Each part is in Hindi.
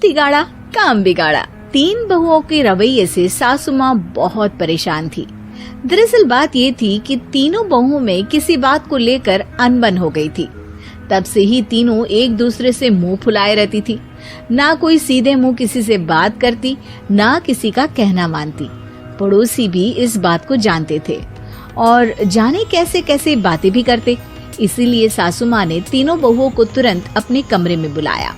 तिगाड़ा काम बिगाड़ा। 3 बहुओं के रवैये से सासू माँ बहुत परेशान थी। दरअसल बात ये थी कि तीनों बहुओं में किसी बात को लेकर अनबन हो गई थी। तब से ही तीनों एक दूसरे से मुंह फुलाए रहती थी। ना कोई सीधे मुंह किसी से बात करती, ना किसी का कहना मानती। पड़ोसी भी इस बात को जानते थे और जाने कैसे कैसे बातें भी करते। इसीलिए सासू माँ ने तीनों बहुओं को तुरंत अपने कमरे में बुलाया।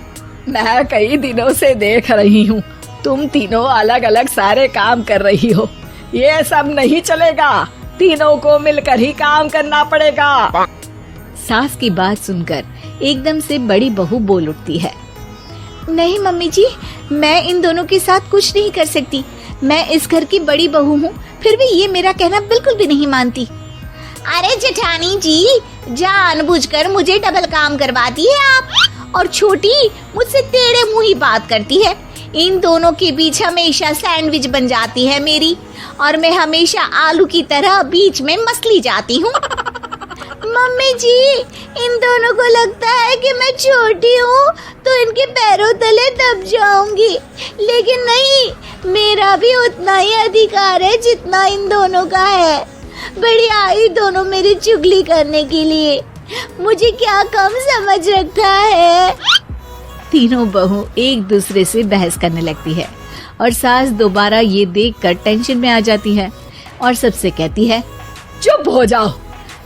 मैं कई दिनों से देख रही हूँ, तुम तीनों अलग अलग सारे काम कर रही हो। ये सब नहीं चलेगा, तीनों को मिलकर ही काम करना पड़ेगा। सास की बात सुनकर एकदम से बड़ी बहू बोल उठती है। नहीं मम्मी जी, मैं इन दोनों के साथ कुछ नहीं कर सकती। मैं इस घर की बड़ी बहू हूँ, फिर भी ये मेरा कहना बिल्कुल भी नहीं मानती। अरे जेठानी जी, जानबूझकर मुझे डबल काम करवाती है आप। और छोटी मुझसे टेढ़े मुंह ही बात करती है। इन दोनों के बीच हमेशा सैंडविच बन जाती है मेरी, और मैं हमेशा आलू की तरह बीच में मसली जाती हूँ। मम्मी जी, इन दोनों को लगता है कि मैं छोटी हूँ तो इनके पैरों तले दब जाऊंगी, लेकिन नहीं, मेरा भी उतना ही अधिकार है जितना इन दोनों का है। बड़ी आई दोनों मेरी चुगली करने के लिए, मुझे क्या कम समझ रखा है। तीनों बहू एक दूसरे से बहस करने लगती है और सास दोबारा ये देखकर टेंशन में आ जाती है और सबसे कहती है, चुप हो जाओ,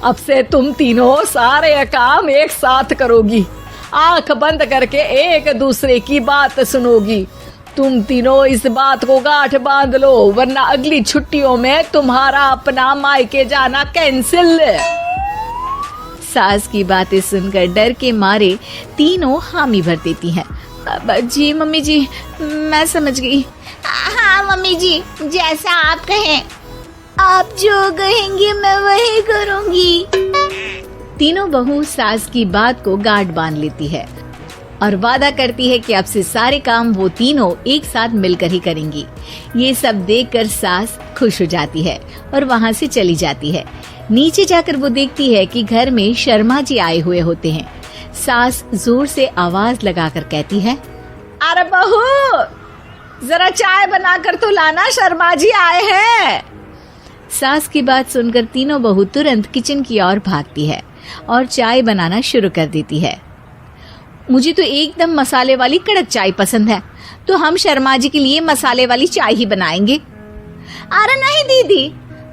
अब से तुम तीनों सारे काम एक साथ करोगी। आंख बंद करके एक दूसरे की बात सुनोगी। तुम तीनों इस बात को गांठ बांध लो, वरना अगली छुट्टियों में तुम्हारा अपना मायके जाना कैंसिल। सास की बातें सुनकर डर के मारे तीनों हामी भर देती हैं। जी मम्मी जी, मैं समझ गई। हाँ मम्मी जी, जैसा आप कहें। आप जो कहेंगी मैं वही करूंगी। तीनों बहू सास की बात को गांठ बांध लेती है और वादा करती है कि अब से सारे काम वो तीनों एक साथ मिलकर ही करेंगी। ये सब देखकर सास खुश हो जाती है और वहाँ से चली जाती है। नीचे जाकर वो देखती है कि घर में शर्मा जी आए हुए होते हैं। सास जोर से आवाज लगाकर कहती है, अरे बहू, जरा चाय बनाकर तो लाना, शर्मा जी आए हैं। सास की बात सुनकर तीनों बहू तुरंत किचन की ओर भागती है और चाय बनाना शुरू कर देती है। मुझे तो एकदम मसाले वाली कड़क चाय पसंद है, तो हम शर्मा जी के लिए मसाले वाली चाय ही बनाएंगे। अरे नहीं दीदी,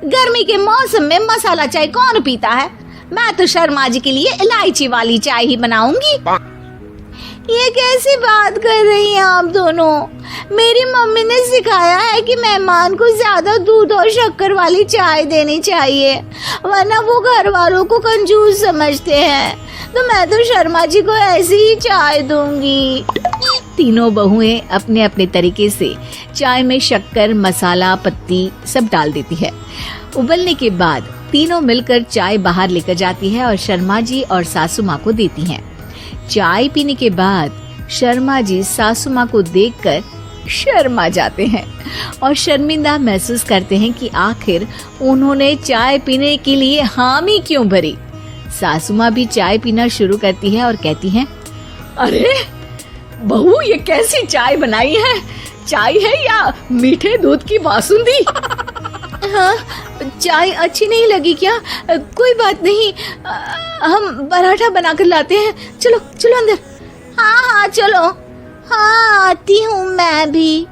गर्मी के मौसम में मसाला चाय कौन पीता है? मैं तो शर्मा जी के लिए इलायची वाली चाय ही बनाऊंगी। ये कैसी बात कर रही हैं आप दोनों? मेरी मम्मी ने सिखाया है कि मेहमान को ज्यादा दूध और शक्कर वाली चाय देनी चाहिए, वरना वो घर वालों को कंजूस समझते हैं। तो मैं तो शर्मा जी को ऐसी ही चाय दूंगी। तीनों बहुएं अपने अपने तरीके से चाय में शक्कर, मसाला, पत्ती सब डाल देती है। उबलने के बाद तीनों मिलकर चाय बाहर लेकर जाती है और शर्मा जी और सासू माँ को देती हैं। चाय पीने के बाद शर्मा जी सासू माँ को देखकर शर्मा जाते हैं और शर्मिंदा महसूस करते हैं कि आखिर उन्होंने चाय पीने के लिए हामी क्यों भरी। सासू माँ भी चाय पीना शुरू करती है और कहती हैं, अरे बहू, ये कैसी चाय बनाई है? चाय है या मीठे दूध की बासुंदी? हाँ, चाय अच्छी नहीं लगी क्या? कोई बात नहीं, हम पराठा बनाकर लाते हैं। चलो चलो अंदर। हाँ हाँ चलो। हाँ आती हूँ मैं भी।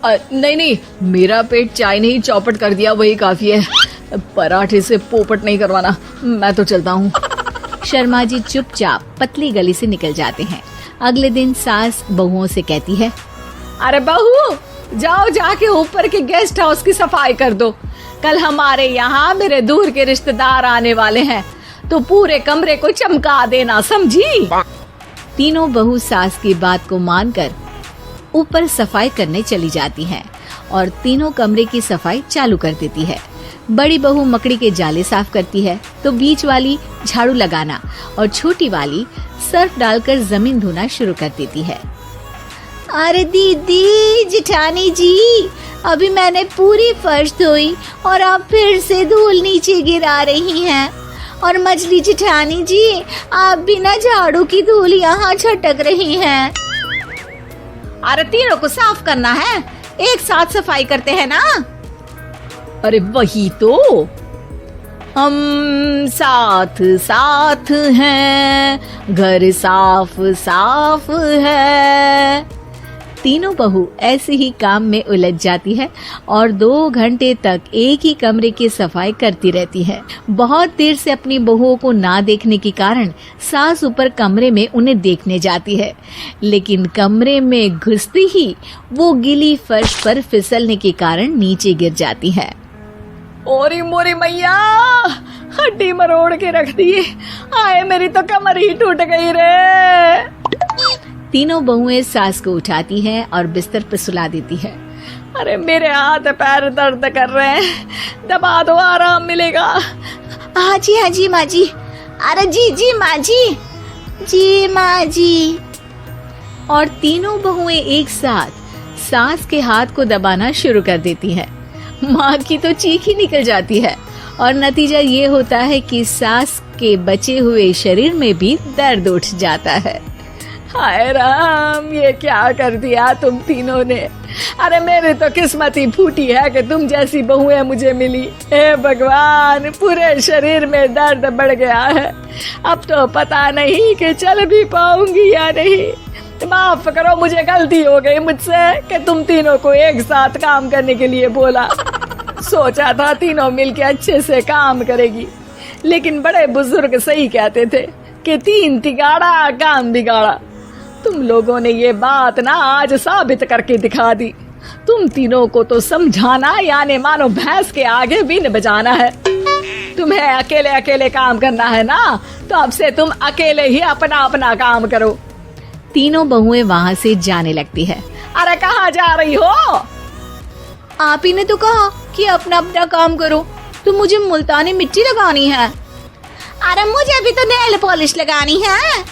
नहीं नहीं, मेरा पेट चाय ने ही चौपट कर दिया, वही काफी है। पराठे से पोपट नहीं करवाना, मैं तो चलता हूँ। शर्मा जी चुपचाप पतली गली से निकल जाते हैं। अगले दिन सास बहुओं से कहती है, अरे बहू, जाओ जाके ऊपर के गेस्ट हाउस की सफाई कर दो। कल हमारे यहाँ मेरे दूर के रिश्तेदार आने वाले हैं, तो पूरे कमरे को चमका देना, समझी? तीनों बहू सास की बात को मानकर ऊपर सफाई करने चली जाती हैं और तीनों कमरे की सफाई चालू कर देती है। बड़ी बहू मकड़ी के जाले साफ करती है तो बीच वाली झाड़ू लगाना और छोटी वाली सर्फ डालकर जमीन धोना शुरू कर देती है। अरे दीदी, जेठानी जी, अभी मैंने पूरी फर्श धोई और आप फिर से धूल नीचे गिरा रही हैं। और मछली जेठानी जी, आप बिना झाड़ू की धूल यहाँ छटक रही हैं। अरे तीनों को साफ करना है, एक साथ सफाई करते हैं ना। अरे वही तो, हम साथ साथ हैं, घर साफ साफ है। तीनों बहू ऐसे ही काम में उलझ जाती है और 2 घंटे तक एक ही कमरे की सफाई करती रहती है। बहुत देर से अपनी बहुओं को ना देखने के कारण सास ऊपर कमरे में उन्हें देखने जाती है, लेकिन कमरे में घुसती ही वो गीली फर्श पर फिसलने के कारण नीचे गिर जाती है। ओरी मोरी मैया, हड्डी मरोड़ के रख दी। आए मेरी तो कमर ही टूट गई रे। तीनों बहुएं सास को उठाती हैं और बिस्तर पर सुला देती है। अरे मेरे हाथ पैर दर्द कर रहे हैं, दबा दो, आराम मिलेगा। हाँ जी माँ जी। अरे जी माँ जी माँ जी। और तीनों बहुएं एक साथ सास के हाथ को दबाना शुरू कर देती हैं। माँ की तो चीख ही निकल जाती है और नतीजा ये होता है कि सास के बचे हुए शरीर में भी दर्द उठ जाता है। हाय राम, ये क्या कर दिया तुम तीनों ने। अरे मेरी तो किस्मत ही फूटी है कि तुम जैसी बहुएं मुझे मिली। हे भगवान, पूरे शरीर में दर्द बढ़ गया है। अब तो पता नहीं कि चल भी पाऊंगी या नहीं। माफ करो, मुझे गलती हो गई मुझसे कि तुम तीनों को एक साथ काम करने के लिए बोला। सोचा था तीनों मिलके अच्छे से काम करेगी, लेकिन बड़े बुजुर्ग सही कहते थे कि 3 तिगाड़ा काम बिगाड़ा। तुम लोगों ने ये बात ना आज साबित करके दिखा दी। तुम तीनों को तो समझाना यानी मानो भैंस के आगे बीन बजाना है। तुम्हें अकेले अकेले काम करना है ना, तो अब से तुम अकेले ही अपना अपना काम करो। तीनों बहुएं वहाँ से जाने लगती है। अरे कहाँ जा रही हो? आप ही ने तो कहा कि अपना अपना काम तो मुझे मुल्तानी मिट्टी लगानी है। अरे मुझे भी तो नेल पॉलिश लगानी है।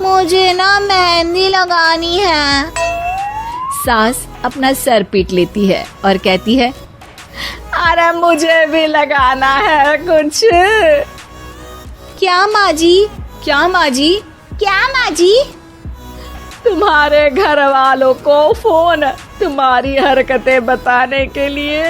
मुझे ना मेहंदी लगानी है। सास अपना सर पीट लेती है और कहती है, अरे मुझे भी लगाना है कुछ। क्या माँ जी? क्या माँ जी? क्या माँ जी? तुम्हारे घर वालों को फोन तुम्हारी हरकतें बताने के लिए।